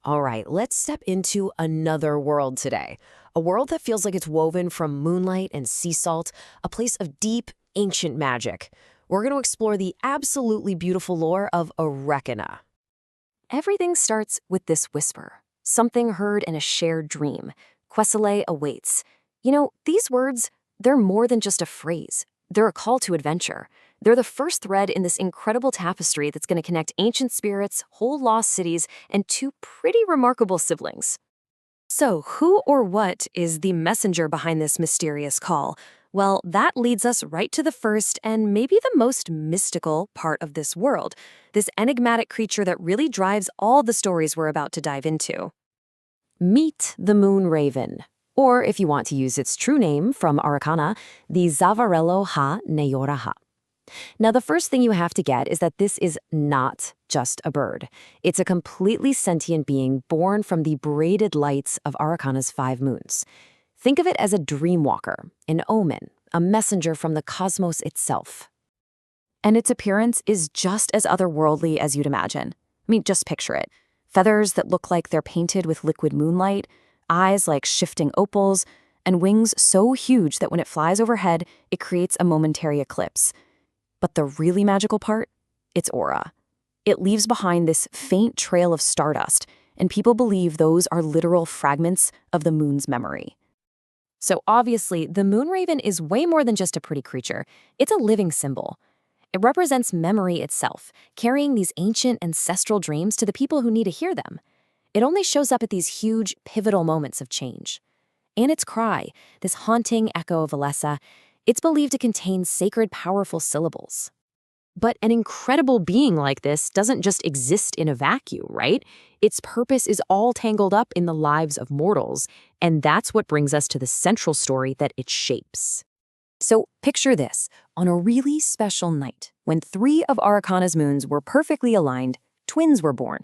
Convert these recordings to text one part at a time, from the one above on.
All right, let's step into another world today. A world that feels like it's woven from moonlight and sea salt, a place of deep, ancient magic. We're going to explore the absolutely beautiful lore of Arreqqana. Everything starts with this whisper, something heard in a shared dream. Quesele awaits. These words, they're more than just a phrase. They're a call to adventure. They're the first thread in this incredible tapestry that's going to connect ancient spirits, whole lost cities, and two pretty remarkable siblings. So, who or what is the messenger behind this mysterious call? Well, that leads us right to the first and maybe the most mystical part of this world, this enigmatic creature that really drives all the stories we're about to dive into. Meet the moon raven, or if you want to use its true name from Arreqqana, the Zavarello ha Neyoraha. Now, the first thing you have to get is that this is not just a bird. It's a completely sentient being born from the braided lights of Arreqqana's 5 moons. Think of it as a dreamwalker, an omen, a messenger from the cosmos itself. And its appearance is just as otherworldly as you'd imagine. Just picture it. Feathers that look like they're painted with liquid moonlight, eyes like shifting opals, and wings so huge that when it flies overhead, it creates a momentary eclipse. But the really magical part? Its aura. It leaves behind this faint trail of stardust, and people believe those are literal fragments of the moon's memory. So obviously, the moon raven is way more than just a pretty creature. It's a living symbol. It represents memory itself, carrying these ancient ancestral dreams to the people who need to hear them. It only shows up at these huge, pivotal moments of change. And its cry, this haunting echo of Alessa, it's believed to contain sacred, powerful syllables. But an incredible being like this doesn't just exist in a vacuum, right? Its purpose is all tangled up in the lives of mortals, and that's what brings us to the central story that it shapes. So picture this, on a really special night, when 3 of Arreqqana's moons were perfectly aligned, twins were born,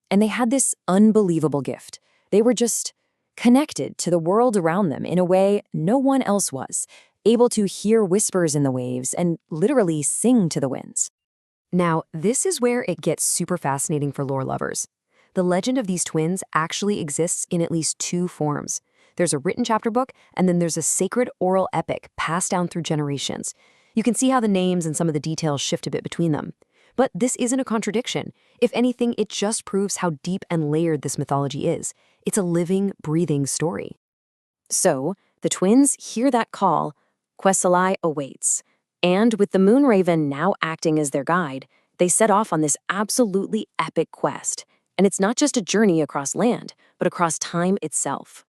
and they had this unbelievable gift. They were just connected to the world around them in a way no one else was, able to hear whispers in the waves and literally sing to the winds. Now, this is where it gets super fascinating for lore lovers. The legend of these twins actually exists in at least 2 forms. There's a written chapter book, and then there's a sacred oral epic passed down through generations. You can see how the names and some of the details shift a bit between them. But this isn't a contradiction. If anything, it just proves how deep and layered this mythology is. It's a living, breathing story. So, the twins hear that call. Quesele awaits. And with the moon raven now acting as their guide, they set off on this absolutely epic quest. And it's not just a journey across land, but across time itself.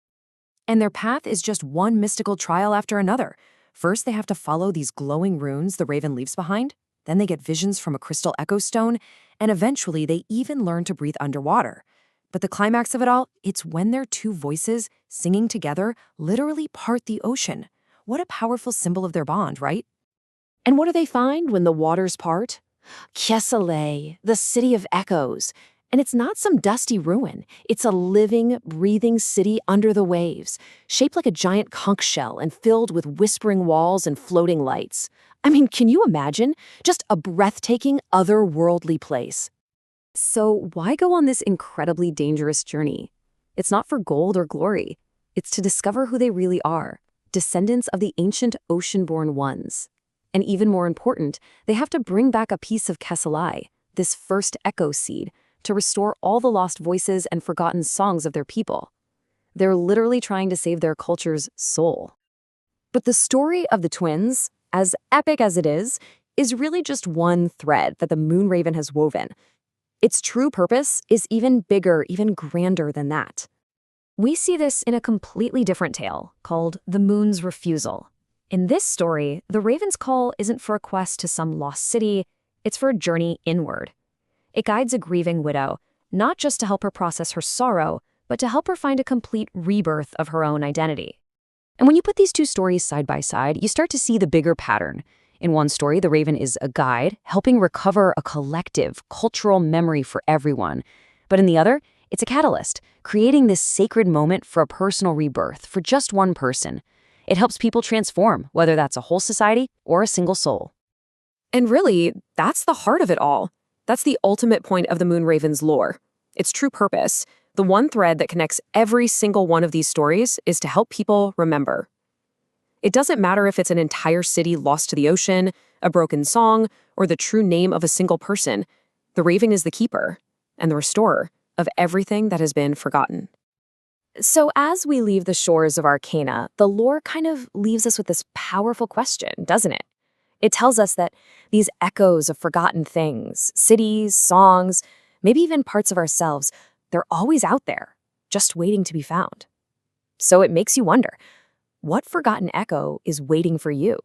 And their path is just one mystical trial after another. First, they have to follow these glowing runes the raven leaves behind. Then they get visions from a crystal echo stone. And eventually, they even learn to breathe underwater. But the climax of it all, it's when their 2 voices, singing together, literally part the ocean. What a powerful symbol of their bond, right? And what do they find when the waters part? Quesele, the city of echoes. And it's not some dusty ruin. It's a living, breathing city under the waves, shaped like a giant conch shell and filled with whispering walls and floating lights. Can you imagine? Just a breathtaking, otherworldly place. So why go on this incredibly dangerous journey? It's not for gold or glory. It's to discover who they really are, descendants of the ancient ocean-born ones. And even more important, they have to bring back a piece of Quesele, this first echo seed, to restore all the lost voices and forgotten songs of their people. They're literally trying to save their culture's soul. But the story of the twins, as epic as it is really just one thread that the moon raven has woven. Its true purpose is even bigger, even grander than that. We see this in a completely different tale called The Moon's Refusal. In this story, the raven's call isn't for a quest to some lost city, it's for a journey inward. It guides a grieving widow, not just to help her process her sorrow, but to help her find a complete rebirth of her own identity. And when you put these 2 stories side by side, you start to see the bigger pattern. In one story, the raven is a guide, helping recover a collective, cultural memory for everyone. But in the other, it's a catalyst, creating this sacred moment for a personal rebirth for just one person. It helps people transform, whether that's a whole society or a single soul. And really, that's the heart of it all. That's the ultimate point of the moon raven's lore. Its true purpose, The one thread that connects every single one of these stories is to help people remember. It doesn't matter if it's an entire city lost to the ocean, a broken song, or the true name of a single person. The raven is the keeper and the restorer of everything that has been forgotten. So as we leave the shores of Arreqqana, the lore kind of leaves us with this powerful question, doesn't it? It tells us that these echoes of forgotten things, cities, songs, maybe even parts of ourselves, they're always out there, just waiting to be found. So it makes you wonder, what forgotten echo is waiting for you?